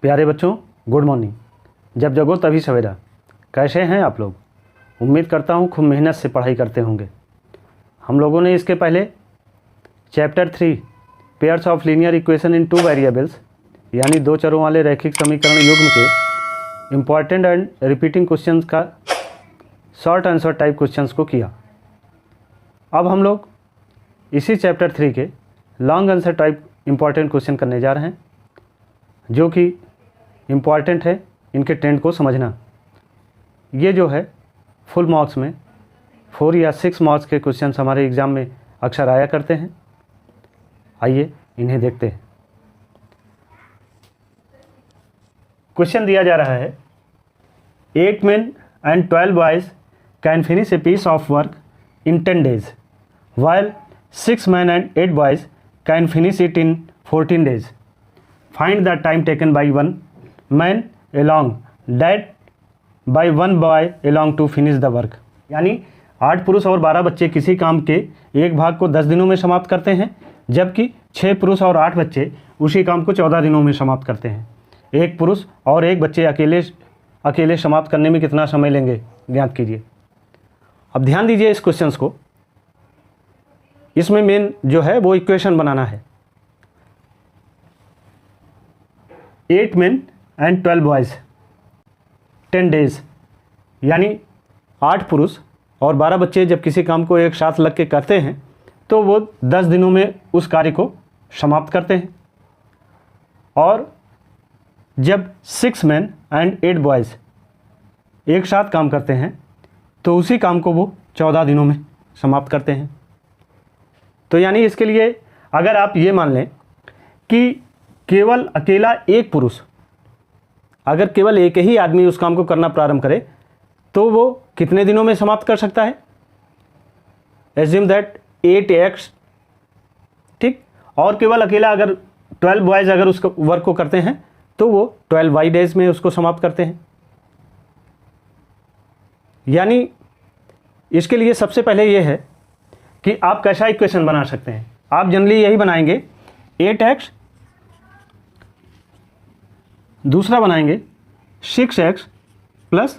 प्यारे बच्चों, good morning. जब जगो तभी सवेरा। कैसे हैं आप लोग? उम्मीद करता हूँ खूब मेहनत से पढ़ाई करते होंगे। हम लोगों ने इसके पहले chapter 3 pairs of linear equation in 2 variables यानी दो चरों वाले रैखिक समीकरण युग्म के इम्पॉर्टेंट एंड रिपीटिंग क्वेश्चंस का शॉर्ट आंसर टाइप क्वेश्चंस को किया। अब हम लोग इसी चैप्टर 3 के long answer type important question करने जा रहे हैं, जो कि इम्पॉर्टेंट है इनके ट्रेंड को समझना। ये जो है फुल मार्क्स में 4 या 6 मार्क्स के क्वेश्चंस हमारे एग्ज़ाम में अक्सर आया करते हैं। आइए इन्हें देखते हैं। क्वेश्चन दिया जा रहा है 8 men and 12 boys can finish a piece of work in 10 days, while 6 men and 8 boys can finish it in 14 days. Find the time taken by one man along that by one boy along to finish the work. यानी 8 पुरुष और 12 बच्चे किसी काम के एक भाग को 10 दिनों में समाप्त करते हैं, जबकि 6 पुरुष और 8 बच्चे उसी काम को 14 दिनों में समाप्त करते हैं। एक पुरुष और एक बच्चे अकेले समाप्त करने में कितना समय लेंगे, ज्ञात कीजिए। अब ध्यान दीजिए इस क्वेश्चंस को। इसमें मेन जो है वो इक्वेशन बनाना है। 8 men and 12 boys 10 days, यानी 8 पुरुष और 12 बच्चे जब किसी काम को एक साथ लग के करते हैं तो वो 10 दिनों में उस कार्य को समाप्त करते हैं। और जब 6 men and 8 boys एक साथ काम करते हैं तो उसी काम को वो 14 दिनों में समाप्त करते हैं। तो यानी इसके लिए अगर आप ये मान लें कि केवल अकेला एक पुरुष, अगर केवल एक ही आदमी उस काम को करना प्रारंभ करे तो वो कितने दिनों में समाप्त कर सकता है? एज्यूम दैट 8x, ठीक। और केवल अकेला अगर 12 बॉयज़ अगर उस वर्क को करते हैं तो वो 12y डेज में उसको समाप्त करते हैं। यानी इसके लिए सबसे पहले ये है कि आप कैसा इक्वेशन बना सकते हैं। आप जनरली यही बनाएंगे 8x, दूसरा बनाएंगे 6x plus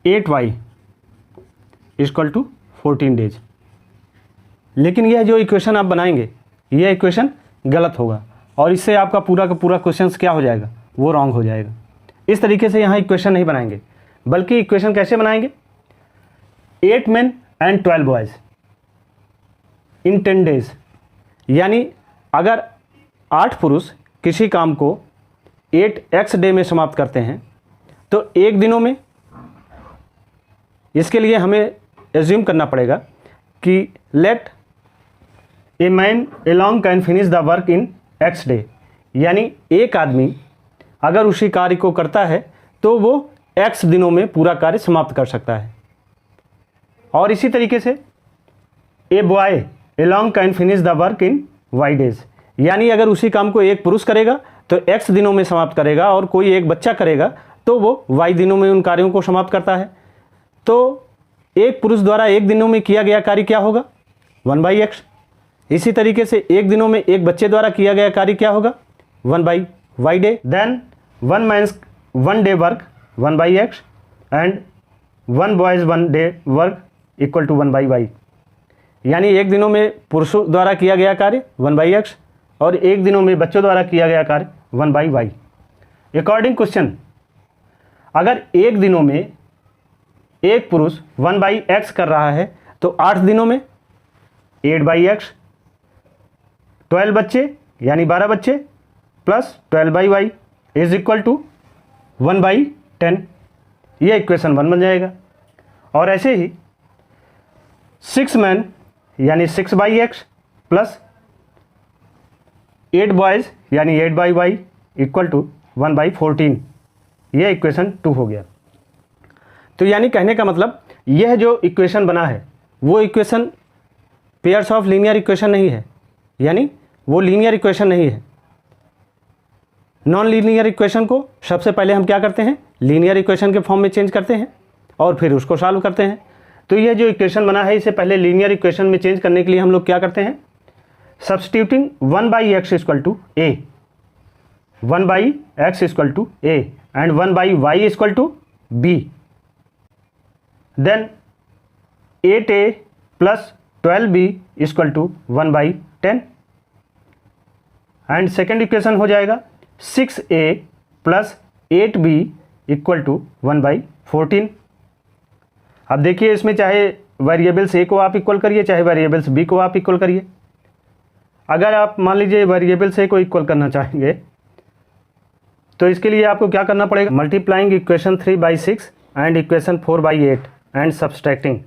8y equal to 14 days. लेकिन यह जो इक्वेशन आप बनाएंगे यह इक्वेशन गलत होगा और इससे आपका पूरा का पूरा क्वेश्चन क्या हो जाएगा, वो रॉन्ग हो जाएगा। इस तरीके से यहाँ इक्वेशन नहीं बनाएंगे, बल्कि इक्वेशन कैसे बनाएंगे? 8 men and 12 boys in 10 days, यानी अगर 8 पुरुष किसी काम को 8x डे में समाप्त करते हैं तो एक दिनों में, इसके लिए हमें एज्यूम करना पड़ेगा कि let a man along can finish the work in x day, यानी एक आदमी अगर उसी कार्य को करता है तो वो x दिनों में पूरा कार्य समाप्त कर सकता है। और इसी तरीके से a boy along can finish the work in y days, यानी अगर उसी काम को एक पुरुष करेगा तो x दिनों में समाप्त करेगा और कोई एक बच्चा करेगा तो वो y दिनों में उन कार्यों को समाप्त करता है। तो एक पुरुष द्वारा एक दिनों में किया गया कार्य क्या होगा? 1/x। इसी तरीके से एक दिनों में एक बच्चे द्वारा किया गया कार्य क्या होगा? 1/y day. Then 1 man's 1 day work 1/x and 1 boy's 1 day work equal to 1/y, यानी एक दिनों में पुरुषों द्वारा किया गया कार्य 1/x और एक दिनों में बच्चों द्वारा किया गया कार्य 1/y। अकॉर्डिंग क्वेश्चन, अगर एक दिनों में एक पुरुष 1/x कर रहा है तो 8 दिनों में 8/x, 12 बच्चे यानी 12 बच्चे plus 12/y is equal to 1/10। ये इक्वेशन 1 बन जाएगा। और ऐसे ही 6 men यानी 6/x प्लस 8 boys यानी 8/y इक्वल टू 1/14, यह इक्वेशन 2 हो गया। तो यानी कहने का मतलब यह जो इक्वेशन बना है वो equation pairs of linear equation नहीं है, यानी वो लीनियर इक्वेशन नहीं है। नॉन लीनियर इक्वेशन को सबसे पहले हम क्या करते हैं? लीनियर इक्वेशन के फॉर्म में चेंज करते हैं और फिर उसको सॉल्व करते हैं। तो यह जो इक्वेशन बना है इसे पहले लीनियर इक्वेशन में चेंज करने के लिए हम लोग क्या करते हैं? Substituting 1/x equal to a, 1 by x equal to a and 1 by y equal to b. Then 8a plus 12b equal to 1 by 10 and second equation हो जाएगा 6a plus 8b equal to 1 by 14। अब देखिए इसमें चाहे variables ए को आप equal करिए चाहे वेरिएबल्स बी को आप इक्वल करिए। अगर आप मान लीजिए वेरिएबल्स ए को इक्वल करना चाहेंगे तो इसके लिए आपको क्या करना पड़ेगा, multiplying equation 3 by 6 and equation 4 by 8 and subtracting.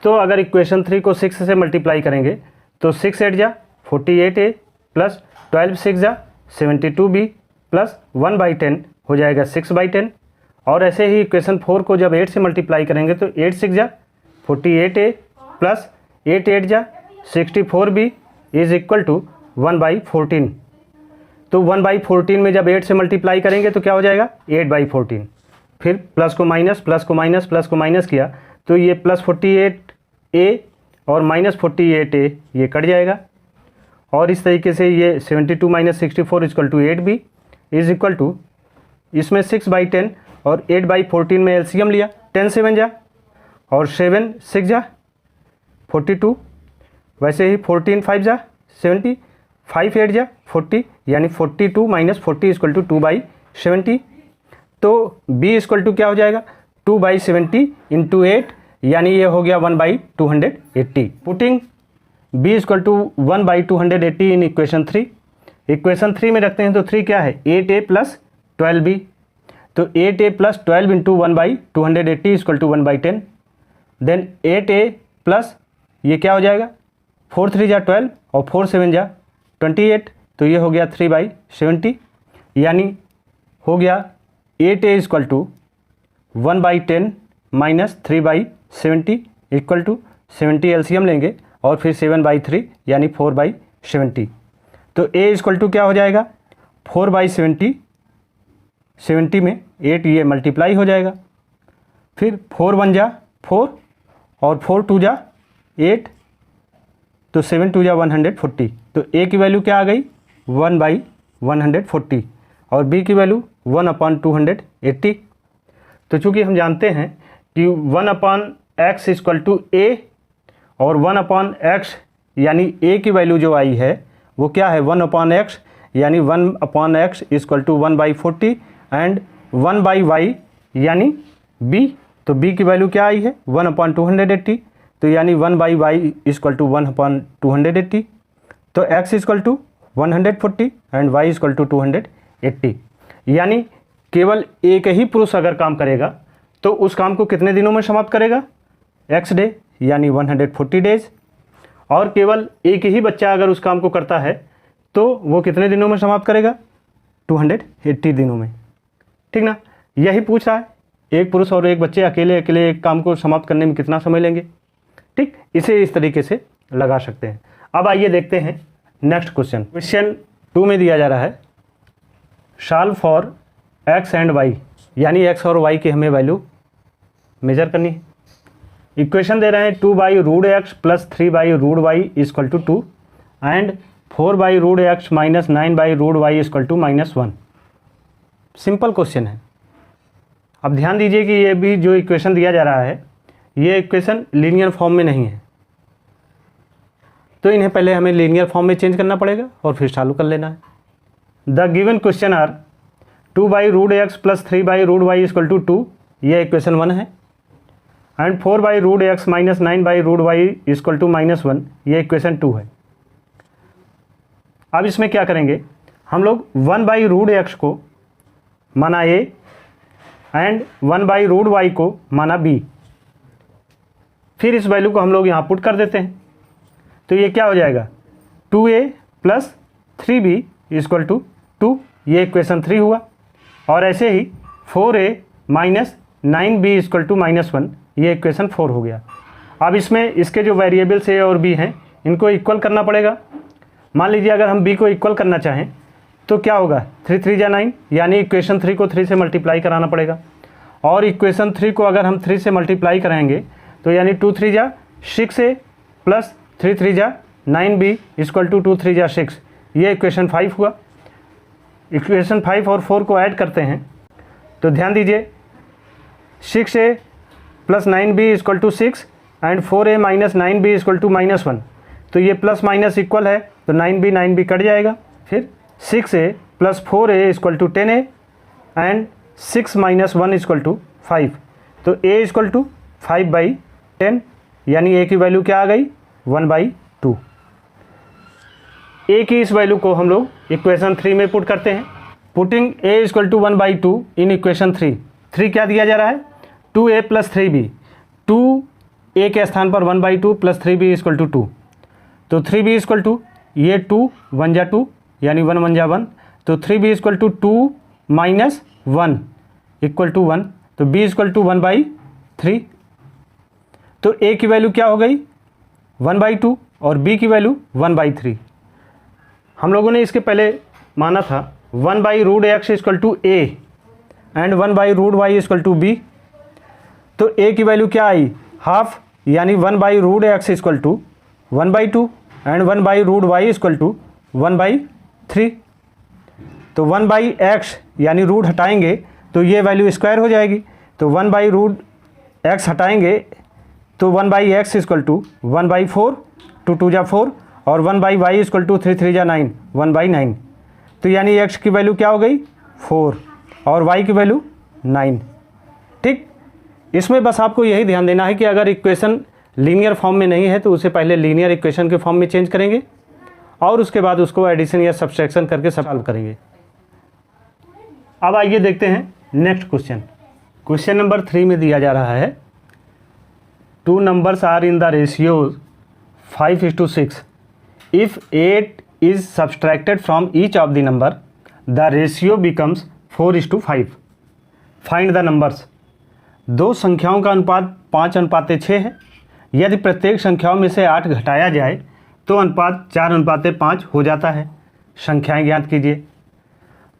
तो अगर इक्वेशन 3 को 6 से मल्टीप्लाई करेंगे तो 6 8 जा 48a प्लस 12 6 जा 72b प्लस 1 बाई 10 हो जाएगा 6 बाई 10। और ऐसे ही इक्वेशन 4 को जब 8 से मल्टीप्लाई करेंगे तो 8 6 जा 48a प्लस 8 8 जा 64b is equal to 1 by 14। तो 1 बाई 14 में जब 8 से मल्टीप्लाई करेंगे तो क्या हो जाएगा 8 बाई 14। फिर प्लस को माइनस प्लस को माइनस प्लस को माइनस किया तो ये प्लस 48a और माइनस 48a ये कट जाएगा। और इस तरीके से ये 72 minus 64 equal to 8b is equal to, इसमें 6 बाई 10 और 8 बाई 14 में एलसीएम लिया, 10 7 जा और 7 6 जा 42, वैसे ही 14 5 जा 70, 5 8 जा 40 यानी 42 माइनस 40 इक्वल टू 2 बाई 70। तो b इक्वल टू क्या हो जाएगा 2 बाई 70 इंटू 8 यानी ये हो गया 1 by 280। Putting b equal to 1 by 280 in equation 3। Equation 3 में रखते हैं तो 3 क्या है 8a प्लस 12b। तो 8a plus 12 into 1 by 280 equal to 1 by 10। Then 8a plus ये क्या हो जाएगा 4 3 जा 12 और 4 7 जा 28, तो ये हो गया 3 बाई 70 यानी हो गया 8a equal to 1 by 10 minus 3 by 70 equal to 70 LCM लेंगे और फिर 7 बाई 3 यानी 4 बाई 70। तो a इक्वल टू क्या हो जाएगा 4 बाई 70, 70 में 8 ये मल्टीप्लाई हो जाएगा। फिर 4 1 जा 4 और 4 2 जा 8, तो 7 2 जा 140। तो a की वैल्यू क्या आ गई 1 बाई 140 और b की वैल्यू 1 अपॉन 280। तो चूँकि हम जानते हैं कि 1 upon x equal to a और 1 अपॉन एक्स यानी a की वैल्यू जो आई है वो क्या है 1 अपॉन एक्स यानी 1 upon x equal to 1 by 40 and 1 by y यानी b। तो b की वैल्यू क्या आई है 1 अपॉन 280, तो यानी 1 by y equal to 1 upon 280। तो x equal to 140 and y equal to 280। यानी केवल एक ही पुरुष अगर काम करेगा तो उस काम को कितने दिनों में समाप्त करेगा x डे यानी 140 डेज। और केवल एक ही बच्चा अगर उस काम को करता है तो वो कितने दिनों में समाप्त करेगा 280 दिनों में। ठीक ना, यही पूछ रहा है एक पुरुष और एक बच्चे अकेले अकेले एक काम को समाप्त करने में कितना समय लेंगे। ठीक, इसे इस तरीके से लगा सकते हैं। अब आइए देखते हैं नेक्स्ट क्वेश्चन। क्वेश्चन 2 में दिया जा रहा है solve for x and y, यानी x और y की हमें वैल्यू मेजर करनी है। इक्वेशन दे रहे हैं 2 by root x plus 3 by root y equal to 2 and 4 by root x minus 9 by root y equal to -1। Simple question है। अब ध्यान दीजिए कि ये भी जो इक्वेशन दिया जा रहा है ये इक्वेशन लीनियर फॉर्म में नहीं है, तो इन्हें पहले हमें लीनियर फॉर्म में चेंज करना पड़ेगा और फिर चालू कर लेना है। The given question are 2 by root x plus 3 by root y equal to 2, ये इक्वेशन 1 है, and 4 by root x minus 9 by root y equal to -1, ये इक्वेशन 2 है। अब इसमें क्या करेंगे हम लोग 1 बाई रूट एक्स को माना a and 1 by root y को माना b, फिर इस वैल्यू को हम लोग यहाँ पुट कर देते हैं। तो ये क्या हो जाएगा 2a plus 3b equal to 2, ये इक्वेशन 3 हुआ। और ऐसे ही 4a minus 9b equal to -1, ये इक्वेशन 4 हो गया। अब इसमें इसके जो वेरिएबल्स a और b हैं इनको इक्वल करना पड़ेगा। मान लीजिए अगर हम b को इक्वल करना चाहें तो क्या होगा 3 3 जा 9, यानी इक्वेशन 3 को 3 से मल्टीप्लाई कराना पड़ेगा। और इक्वेशन 3 को अगर हम 3 से मल्टीप्लाई कराएंगे तो यानी 2 3 जा 6a प्लस 3 3 जा 9b इक्वल टू 2 3 जा 6, ये इक्वेशन 5 हुआ। इक्वेशन 5 और 4 को ऐड करते हैं तो ध्यान दीजिए 6a plus 9b equal to 6 and 4a minus 9b equal to -1। तो ये प्लस माइनस इक्वल है तो 9b कट जाएगा। फिर 6a plus 4a equal to 10a and 6 minus 1 equal to 5। तो a इक्वल टू 5/10 यानी a की वैल्यू क्या आ गई 1/2। a की इस वैल्यू को हम लोग इक्वेशन 3 में पुट करते हैं। Putting a equal to 1/2 in equation 3 क्या दिया जा रहा है 2a प्लस 3b। 2a के स्थान पर 1/2 प्लस 3b इक्वल टू 2। तो 3b इक्वल टू ये 2 1 जा 2 यानी 1 1 जा 1। तो 3b equal to 2 minus 1 equal to 1। तो b इक्वल टू 1/3। तो a की वैल्यू क्या हो गई 1/2 और b की वैल्यू 1/3। हम लोगों ने इसके पहले माना था 1/√x equal to a and 1/√y equal to b। तो a की वैल्यू क्या आई हाफ यानी 1/√x equal to 1/2 and 1/√y equal to 1/3। तो 1/x यानी रूट हटाएंगे तो ये वैल्यू स्क्वायर हो जाएगी। तो 1/√x हटाएंगे तो 1/x इक्वल टू 1/4 2 2 जा 4 और 1/y इक्वल टू 3 3 जा 9 1/9। तो यानी x की वैल्यू क्या हो गई 4 और y की वैल्यू 9। ठीक, इसमें बस आपको यही ध्यान देना है कि अगर इक्वेशन लीनियर फॉर्म में नहीं है तो उसे पहले लीनियर इक्वेशन के फॉर्म में चेंज करेंगे और उसके बाद उसको एडिशन या सब्सट्रैक्शन करके सॉल्व करेंगे। अब आइए देखते हैं नेक्स्ट क्वेश्चन। क्वेश्चन नंबर 3 में दिया जा रहा है 2 numbers are in the ratio 5:6. If 8 is subtracted from each of the number, the ratio becomes 4:5. Find the numbers. दो संख्याओं का अनुपात 5:6 है। यदि प्रत्येक संख्याओं में से 8 घटाया जाए तो अनुपात 4:5 हो जाता है। संख्याएं ज्ञात कीजिए।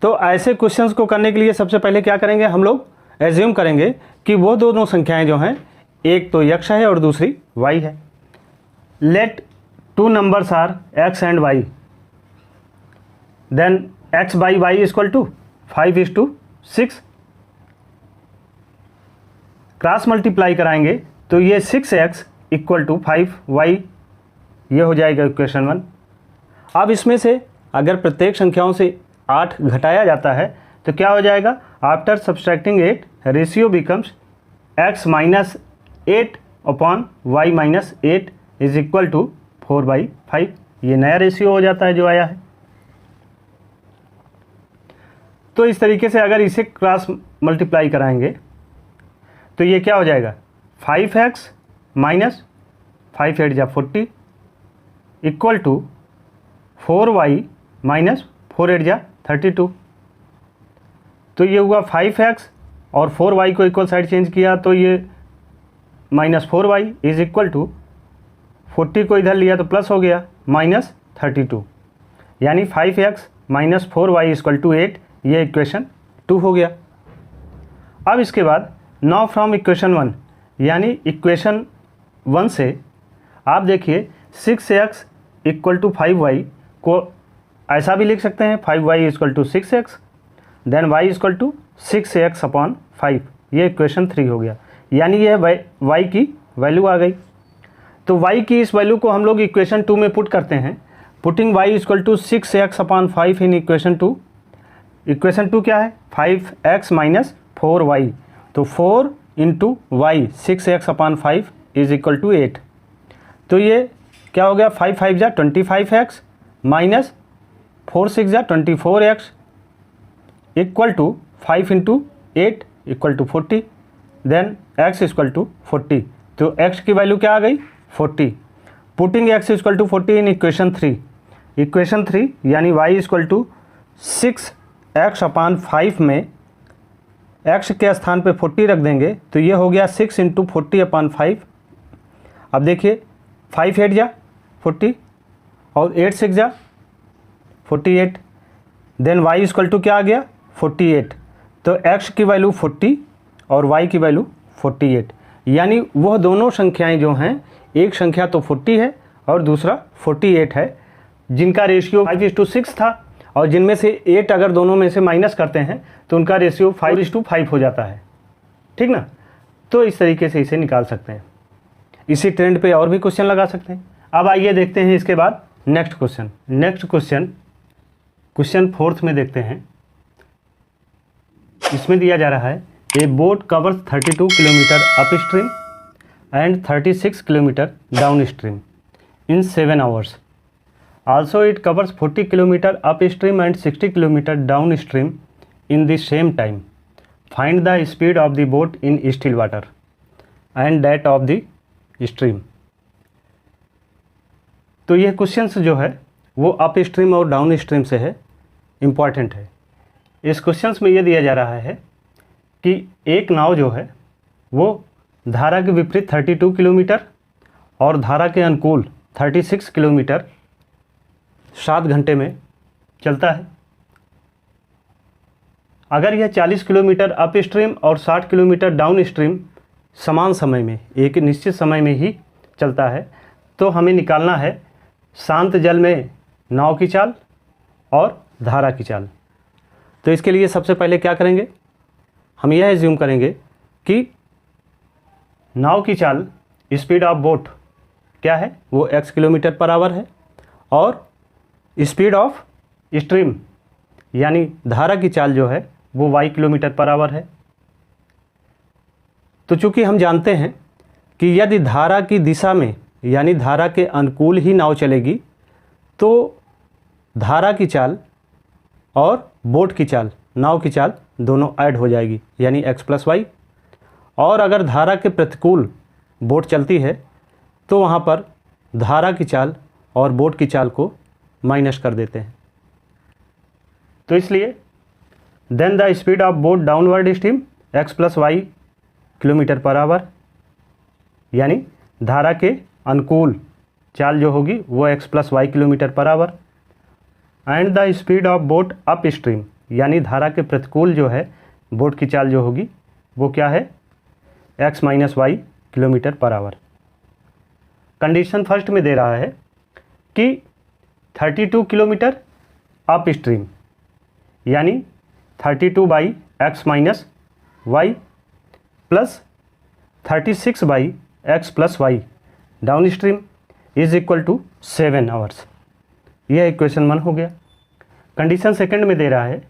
तो ऐसे क्वेश्चंस को करने के लिए सबसे पहले क्या करेंगे हम लोग एज्यूम करेंगे कि वो दोनों संख्याएं जो हैं एक तो x है और दूसरी y है। Let 2 numbers are x and y, then x/y equal to 5:6। Cross multiply कराएंगे तो ये 6x इक्वल टू 5y, ये हो जाएगा इक्वेशन 1। अब इसमें से अगर प्रत्येक संख्याओं से 8 घटाया जाता है तो क्या हो जाएगा after subtracting 8 ratio becomes x minus 8 upon y minus 8 is equal to 4/5। ये नया रेशियो हो जाता है जो आया है। तो इस तरीके से अगर इसे क्रॉस मल्टीप्लाई कराएंगे तो ये क्या हो जाएगा 5x माइनस 5 8 जा 40 इक्वल टू 4y माइनस 4 8 जा 32। तो ये हुआ 5x और 4y को इक्वल साइड चेंज किया तो ये minus 4y is equal to 40 को इधर लिया तो प्लस हो गया माइनस 32, यानी 5x minus 4y equal to 8। ये इक्वेशन 2 हो गया। अब इसके बाद नाउ फ्रॉम इक्वेशन 1 यानी इक्वेशन 1 से आप देखिए 6x इक्वल टू 5y को ऐसा भी लिख सकते हैं 5y equal to 6x then y equal to 6x upon 5। ये इक्वेशन 3 हो गया, यानी ये y की वैल्यू आ गई। तो y की इस वैल्यू को हम लोग इक्वेशन 2 में पुट करते हैं। Putting y equal to 6x upon 5 in equation 2। Equation 2 क्या है 5x माइनस 4y। तो 4 into y 6x upon 5 is equal to 8। तो ये क्या हो गया 5 5 जा 25x माइनस 4 6 जा 24x equal to 5 into 8 equal to 40। Then x equal to 40। तो x की वैल्यू क्या आ गई 40। Putting x equal to 40 in equation 3। Equation 3 यानी y equal to 6x upon 5 में x के स्थान पे 40 रख देंगे तो ये हो गया 6 इंटू 40 अपॉन 5। अब देखिए 5 8 जा 40 और 8 6 जा 48। देन y इक्वल टू क्या आ गया 48। तो x की वैल्यू 40 और y की वैल्यू 48, यानी वह दोनों संख्याएं जो हैं एक संख्या तो 40 है और दूसरा 48 है जिनका रेशियो 5:6 था और जिनमें से 8 अगर दोनों में से माइनस करते हैं तो उनका रेशियो 5:5 हो जाता है, ठीक ना। तो इस तरीके से इसे निकाल सकते हैं। इसी ट्रेंड पे और भी क्वेश्चन लगा सकते हैं। अब आइए देखते हैं इसके बाद नेक्स्ट क्वेश्चन। क्वेश्चन 4th में देखते हैं। इसमें दिया जा रहा है ए boat covers 32 kilometre up stream and 36 kilometre down stream in 7 hours. Also it covers 40 kilometer upstream and 60 kilometer downstream in the same time. Find the speed of the boat in still water and that of the stream. तो ये questions जो है वो up stream और down stream से है, important है। इस क्वेश्चंस में ये दिया जा रहा है कि एक नाव जो है वो धारा के विपरीत 32 किलोमीटर और धारा के अनुकूल 36 किलोमीटर 7 घंटे में चलता है। अगर यह 40 किलोमीटर अप स्ट्रीम और 60 किलोमीटर डाउन स्ट्रीम समान समय में, एक निश्चित समय में ही चलता है, तो हमें निकालना है शांत जल में नाव की चाल और धारा की चाल। तो इसके लिए सबसे पहले क्या करेंगे, हम यह एज्यूम करेंगे कि नाव की चाल, स्पीड ऑफ बोट क्या है, वो x किलोमीटर पर आवर है और स्पीड ऑफ स्ट्रीम यानी धारा की चाल जो है वो y किलोमीटर पर आवर है। तो चूंकि हम जानते हैं कि यदि धारा की दिशा में यानी धारा के अनुकूल ही नाव चलेगी तो धारा की चाल और बोट की चाल, नाव की चाल दोनों ऐड हो जाएगी यानी x + y। और अगर धारा के प्रतिकूल बोट चलती है तो वहाँ पर धारा की चाल और बोट की चाल को माइनस कर देते हैं। तो इसलिए then the speed of boat downward stream x + y kilometre per hour, यानी धारा के अनुकूल चाल जो होगी वो x + y kilometre per our. And the speed of boat up stream यानी धारा के प्रतिकूल जो है बोट की चाल जो होगी वो क्या है, x - y kilometre per our. Condition first में दे रहा है कि 32 किलोमीटर अप स्ट्रीम यानी 32/x - y plus 36/x + y downstream is equal to 7 hours. यह इक्वेशन 1 हो गया। कंडीशन सेकंड में दे रहा है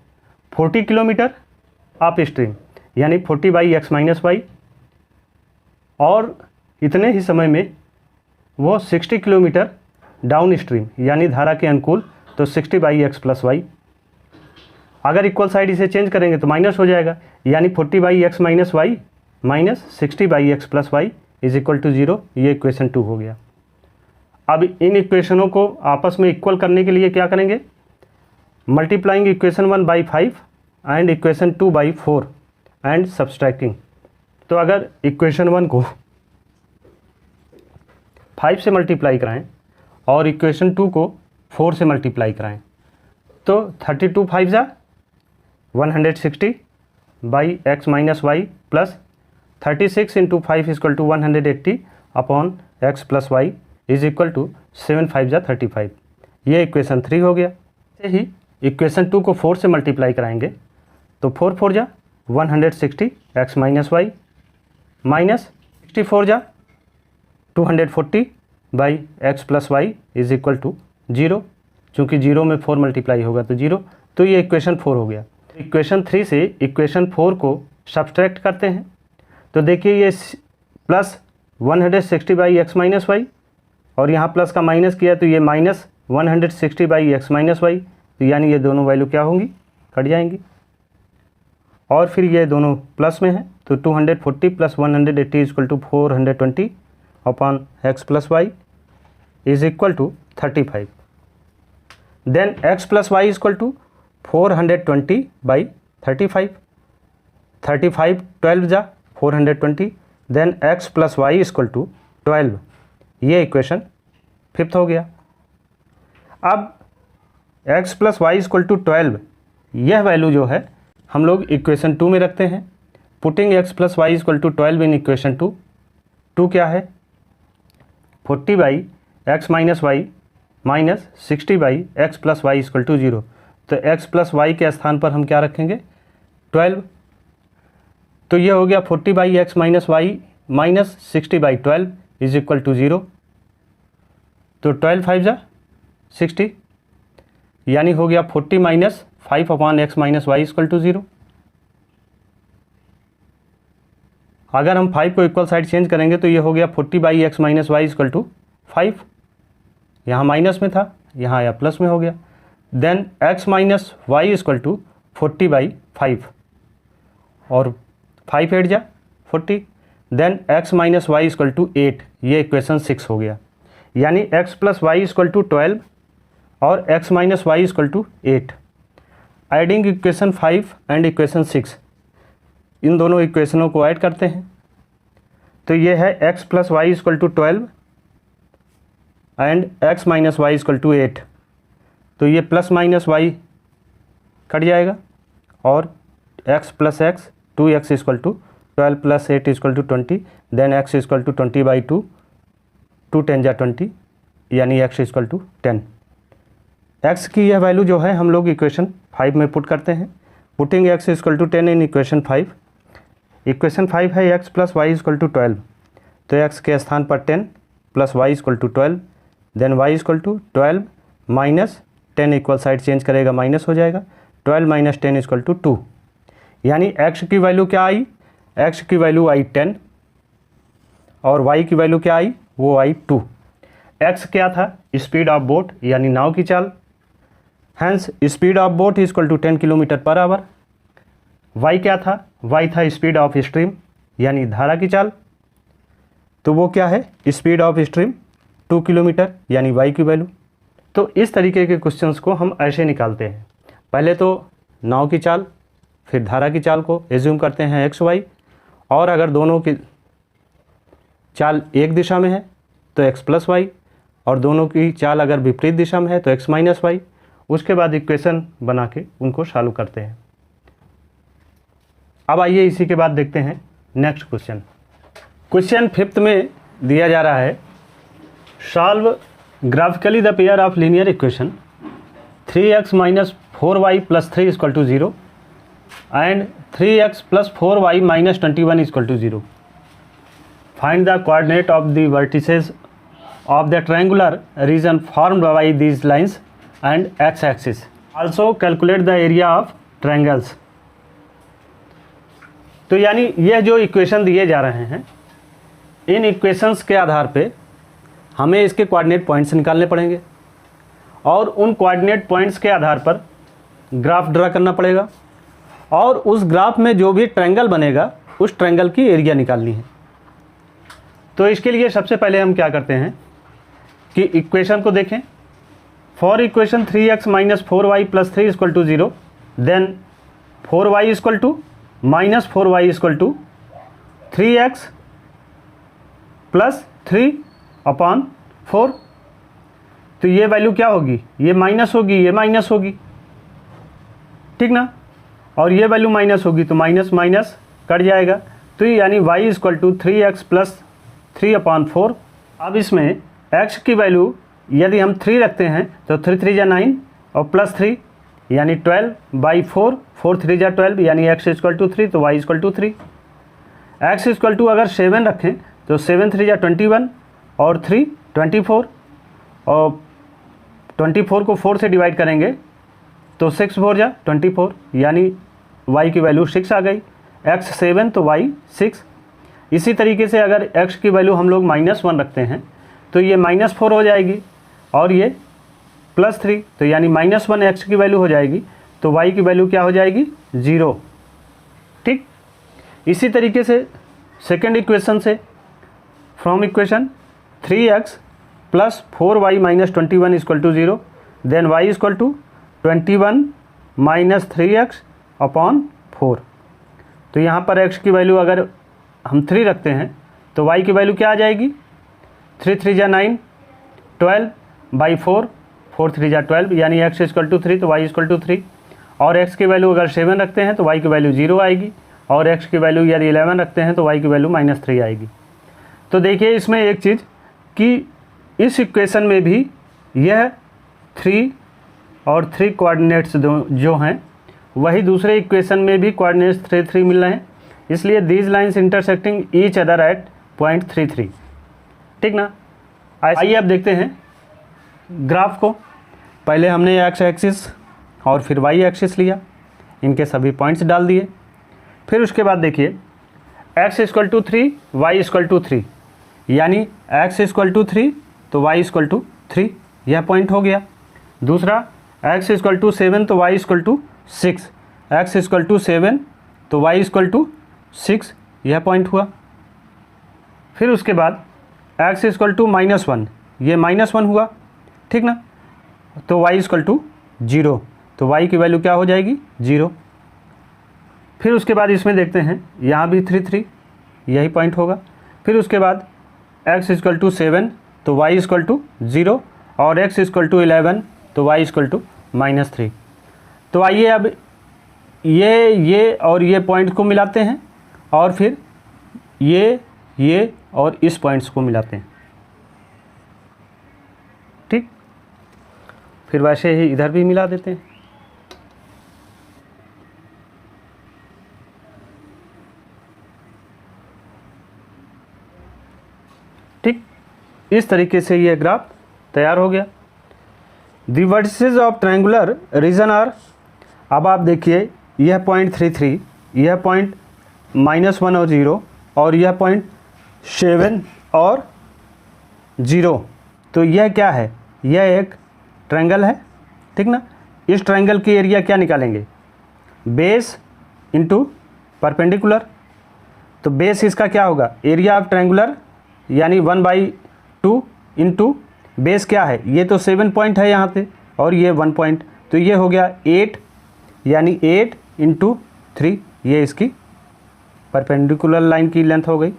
40 किलोमीटर अप स्ट्रीम यानी 40/x - y और इतने ही समय में वो 60 किलोमीटर डाउन स्ट्रीम यानी धारा के अनुकूल, तो 60/x + y। अगर इक्वल साइड इसे चेंज करेंगे तो माइनस हो जाएगा यानी 40/x - y minus 60/x + y is equal to 0। ये इक्वेशन 2 हो गया। अब इन इक्वेशनों को आपस में इक्वल करने के लिए क्या करेंगे, multiplying equation 1 by 5 and equation 2 by 4 and subtracting. तो अगर इक्वेशन 1 को 5 से मल्टीप्लाई कराएं और इक्वेशन 2 को 4 से मल्टीप्लाई कराएं तो 32 5 जा 160/x - y plus 36 × 5 = 180/x + y is equal to 7 5 जा 35। ये इक्वेशन 3 हो गया। ऐसे ही इक्वेशन 2 को 4 से मल्टीप्लाई कराएंगे तो 4 4 जा 160x - y माइनस 64 जा 240/x + y is equal to 0। चूँकि 0 में 4 मल्टीप्लाई होगा तो 0। तो ये इक्वेशन 4 हो गया। इक्वेशन 3 से इक्वेशन 4 को सब्सट्रैक्ट करते हैं तो देखिए ये प्लस 160/x - y और यहाँ प्लस का माइनस किया तो ये माइनस 160/x - y, तो यानी ये दोनों वैल्यू क्या होंगी, कट जाएंगी। और फिर ये दोनों प्लस में है तो 240 + 180 = 420/x + y is equal to 35। Then x + y equal to 420/35, 35 12 जा 420, then x + y equal to 12। ये इक्वेशन 5th हो गया। अब x + y इक्वल टू 12 यह वैल्यू जो है हम लोग इक्वेशन 2 में रखते हैं। Putting x + y equal to 12 in equation 2। 2 क्या है, 40/x - y minus 60/x + y equal to 0। तो x प्लस वाई के स्थान पर हम क्या रखेंगे 12। तो ये हो गया 40/x minus y minus 60/12 is equal to 0। तो 12 5 जा 60, यानी हो गया 40 minus 5/x minus y equal to 0। अगर हम 5 को इक्वल साइड चेंज करेंगे तो ये हो गया 40/x minus y equal to 5। यहाँ माइनस में था, यहाँ आया प्लस में हो गया। Then x minus y equal to 40/5 और 5 8 जा 40। Then x minus y equal to 8, ये इक्वेशन 6 हो गया। यानी x plus y equal to 12 और x minus y equal to 8। Adding equation 5 and equation 6, इन दोनों इक्वेशनों को ऐड करते हैं। तो ये है x plus y equal to 12 and x minus y equal to 8। तो ये प्लस माइनस वाई कट जाएगा और x plus x 2x equal to 12 plus 8 equal to 20। Then x equal to 20/2, 2 10 जा 20, यानी x इक्वल टू 10। x की यह value जो है हम लोग इक्वेशन 5 में पुट करते हैं। Putting x equal to 10 in equation 5। Equation 5 है x plus y equal to 12। तो x के स्थान पर 10 plus y equal to 12। Then y equal to 12 minus 10, equal side change करेगा माइनस हो जाएगा। 12 माइनस 10 इक्वल टू 2, यानी x की वैल्यू क्या आई, x की वैल्यू आई 10 और y की वैल्यू क्या आई, वो आई 2। x क्या था, स्पीड ऑफ बोट यानी नाव की चाल। Hence speed of boat equal to 10 kilometre per hour. y क्या था, y था स्पीड ऑफ स्ट्रीम यानी धारा की चाल। तो वो क्या है, स्पीड ऑफ स्ट्रीम 2 किलोमीटर यानी y की वैल्यू। तो इस तरीके के क्वेश्चंस को हम ऐसे निकालते हैं। पहले तो नाव की चाल, फिर धारा की चाल को एज्यूम करते हैं x y, और अगर दोनों की चाल एक दिशा में है तो x प्लस वाई, और दोनों की चाल अगर विपरीत दिशा में है तो x माइनस वाई। उसके बाद इक्वेशन बना के उनको सॉल्व करते हैं। अब आइए इसी के बाद देखते हैं नेक्स्ट क्वेश्चन। क्वेश्चन 5th में दिया जा रहा है, solve graphically the pair of linear equation 3x minus 4y plus 3 equal to 0 and 3x plus 4y minus 21 equal to 0। Find the coordinate of the vertices of the triangular region formed by these lines and x axis. Also calculate the area of triangles. तो यानी यह जो equation दिए जा रहे हैं, इन equations के आधार पे हमें इसके कोऑर्डिनेट पॉइंट्स निकालने पड़ेंगे और उन कोऑर्डिनेट पॉइंट्स के आधार पर ग्राफ ड्रा करना पड़ेगा और उस ग्राफ में जो भी ट्रायंगल बनेगा उस ट्रायंगल की एरिया निकालनी है। तो इसके लिए सबसे पहले हम क्या करते हैं कि इक्वेशन को देखें। For equation 3x minus 4y plus 3 equal to 0, then 4y equal to minus 4y equal to 3x plus 3/4। तो ये वैल्यू क्या होगी, ये माइनस होगी, ये माइनस होगी, ठीक ना, और ये वैल्यू माइनस होगी तो माइनस माइनस कट जाएगा। तो यानी y equal to 3x plus 3/4। अब इसमें x की वैल्यू यदि हम 3 रखते हैं तो 3 3 जा 9 और प्लस 3 यानी 12/4, 4 3 जा 12 यानी x इक्वल टू 3, तो y equal to 3। x equal to अगर 7 रखें तो 7 3 जा 21 और 3 24, और 24 को 4 से डिवाइड करेंगे तो 6 4 जा 24, यानी y की वैल्यू 6 आ गई। x 7 तो y 6। इसी तरीके से अगर x की वैल्यू हम लोग -1 रखते हैं तो ये -4 हो जाएगी और ये +3, तो यानी -1 x की वैल्यू हो जाएगी, तो y की वैल्यू क्या हो जाएगी 0, ठीक। इसी तरीके से सेकेंड इक्वेशन से, from equation 3x plus 4y minus 21 equal to 0, then y equal to 21 minus 3x/4। तो यहाँ पर x की वैल्यू अगर हम 3 रखते हैं तो y की वैल्यू क्या आ जाएगी, 3 3 जा 9, 12/4, 4 3 जा 12 यानी x इक्वल टू 3, तो y इक्वल टू 3। और x की वैल्यू अगर 7 रखते हैं तो y की वैल्यू 0 आएगी, और x की वैल्यू यदि 11 रखते हैं तो y की वैल्यू -3 आएगी। तो देखिए इसमें एक चीज़ कि इस इक्वेशन में भी यह 3 और 3 कोऑर्डिनेट्स जो हैं वही दूसरे इक्वेशन में भी कोऑर्डिनेट्स 3 3 मिल रहे हैं, इसलिए these lines intersecting each other at point 3 3। ठीक ना। आइए अब देखते हैं ग्राफ को। पहले हमने एक्स एक्सिस और फिर वाई एक्सिस लिया, इनके सभी पॉइंट्स डाल दिए। फिर उसके बाद देखिए x equal to 3, y equal to 3, यानी x इक्वल टू 3 तो y इक्वल टू 3, यह पॉइंट हो गया। दूसरा x इक्वल टू 7 तो y equal to 6, x equal to 7 तो y इक्वल टू 6, यह पॉइंट हुआ। फिर उसके बाद x इक्वल टू -1, ये -1 हुआ। ठीक ना। तो y इक्वल टू 0, तो y की वैल्यू क्या हो जाएगी 0। फिर उसके बाद इसमें देखते हैं यहाँ भी 3 3, यही पॉइंट होगा। फिर उसके बाद x इक्वल टू 7 तो y इक्वल टू 0 और x इक्वल टू 11 तो y इक्वल टू -3। तो आइए अब ये और ये पॉइंट को मिलाते हैं और फिर ये और इस पॉइंट्स को मिलाते हैं। ठीक। फिर वैसे ही इधर भी मिला देते हैं। ठीक, इस तरीके से ये ग्राफ तैयार हो गया। The vertices of triangular region are, अब आप देखिए यह पॉइंट 3 3, यह पॉइंट -1 और 0 और यह पॉइंट 7 और 0। तो यह क्या है, यह एक ट्रायंगल है। ठीक ना। इस ट्रायंगल की एरिया क्या निकालेंगे, बेस इंटू परपेंडिकुलर। तो बेस इसका क्या होगा, एरिया ऑफ ट्रायंगुलर, यानी 1/2 इंटू बेस क्या है, ये तो 7 पॉइंट है यहाँ पे और ये 1 पॉइंट, तो ये हो गया 8, यानी 8 इंटू 3, ये इसकी परपेंडिकुलर लाइन की लेंथ हो गई।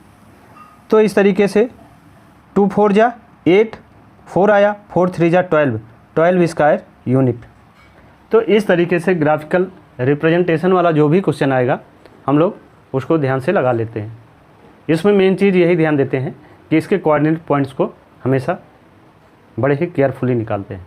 तो इस तरीके से 2 4 जा 8, 4 आया, 4 3 जा 12 स्क्वायर यूनिट। तो इस तरीके से ग्राफिकल रिप्रेजेंटेशन वाला जो भी क्वेश्चन आएगा हम लोग उसको ध्यान से लगा लेते हैं। इसमें मेन चीज़ यही ध्यान देते हैं कि इसके कोऑर्डिनेट पॉइंट्स को हमेशा बड़े ही केयरफुली निकालते हैं।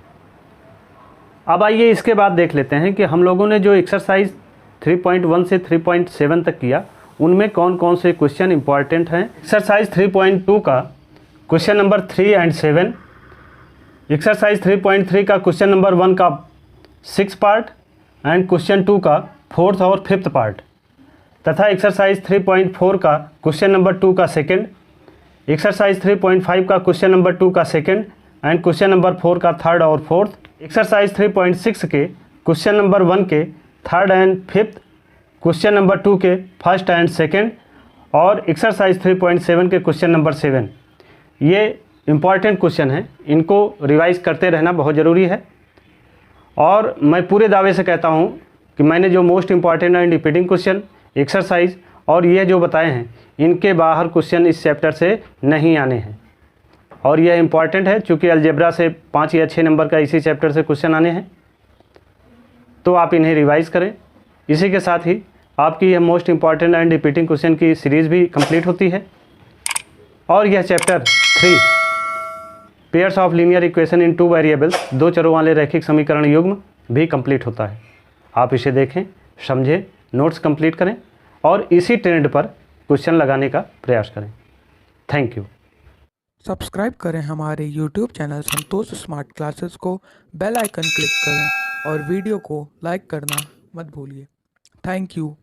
अब आइए इसके बाद देख लेते हैं कि हम लोगों ने जो एक्सरसाइज 3.1 से 3.7 तक किया उनमें कौन कौन से क्वेश्चन इंपॉर्टेंट हैं। एक्सरसाइज 3.2 का क्वेश्चन नंबर 3 और 7, एक्सरसाइज 3.3 का क्वेश्चन नंबर 1 का 6 पार्ट एंड क्वेश्चन 2 का 4th और 5th पार्ट, तथा एक्सरसाइज 3.4 का क्वेश्चन नंबर 2 का सेकंड, एक्सरसाइज 3.5 का क्वेश्चन नंबर 2 का सेकंड एंड क्वेश्चन नंबर 4 का 3rd और 4th, एक्सरसाइज 3.6 के क्वेश्चन नंबर 1 के 3rd and 5th, question number 2 के 1st एंड 2nd और एक्सरसाइज 3.7 के क्वेश्चन नंबर 7। ये इम्पॉर्टेंट क्वेश्चन हैं, इनको रिवाइज करते रहना बहुत ज़रूरी है। और मैं पूरे दावे से कहता हूँ कि मैंने जो most important and repeating question, exercise और ये जो बताए हैं इनके बाहर क्वेश्चन इस चैप्टर से नहीं आने हैं। और यह इम्पॉर्टेंट है क्योंकि अलजेब्रा से 5 या 6 नंबर का इसी चैप्टर से क्वेश्चन आने हैं, तो आप इन्हें रिवाइज करें। इसी के साथ ही आपकी यह most important and repeating question की सीरीज़ भी कंप्लीट होती है और यह chapter 3 pairs of linear equation in 2 variables, 2 चरों वाले रैखिक समीकरण युग्म भी कंप्लीट होता है। आप इसे देखें, समझें, नोट्स कंप्लीट करें और इसी ट्रेंड पर क्वेश्चन लगाने का प्रयास करें। Thank you. सब्सक्राइब करें हमारे YouTube चैनल संतोष स्मार्ट क्लासेस को, बेल आइकन क्लिक करें और वीडियो को लाइक करना मत भूलिए। Thank you.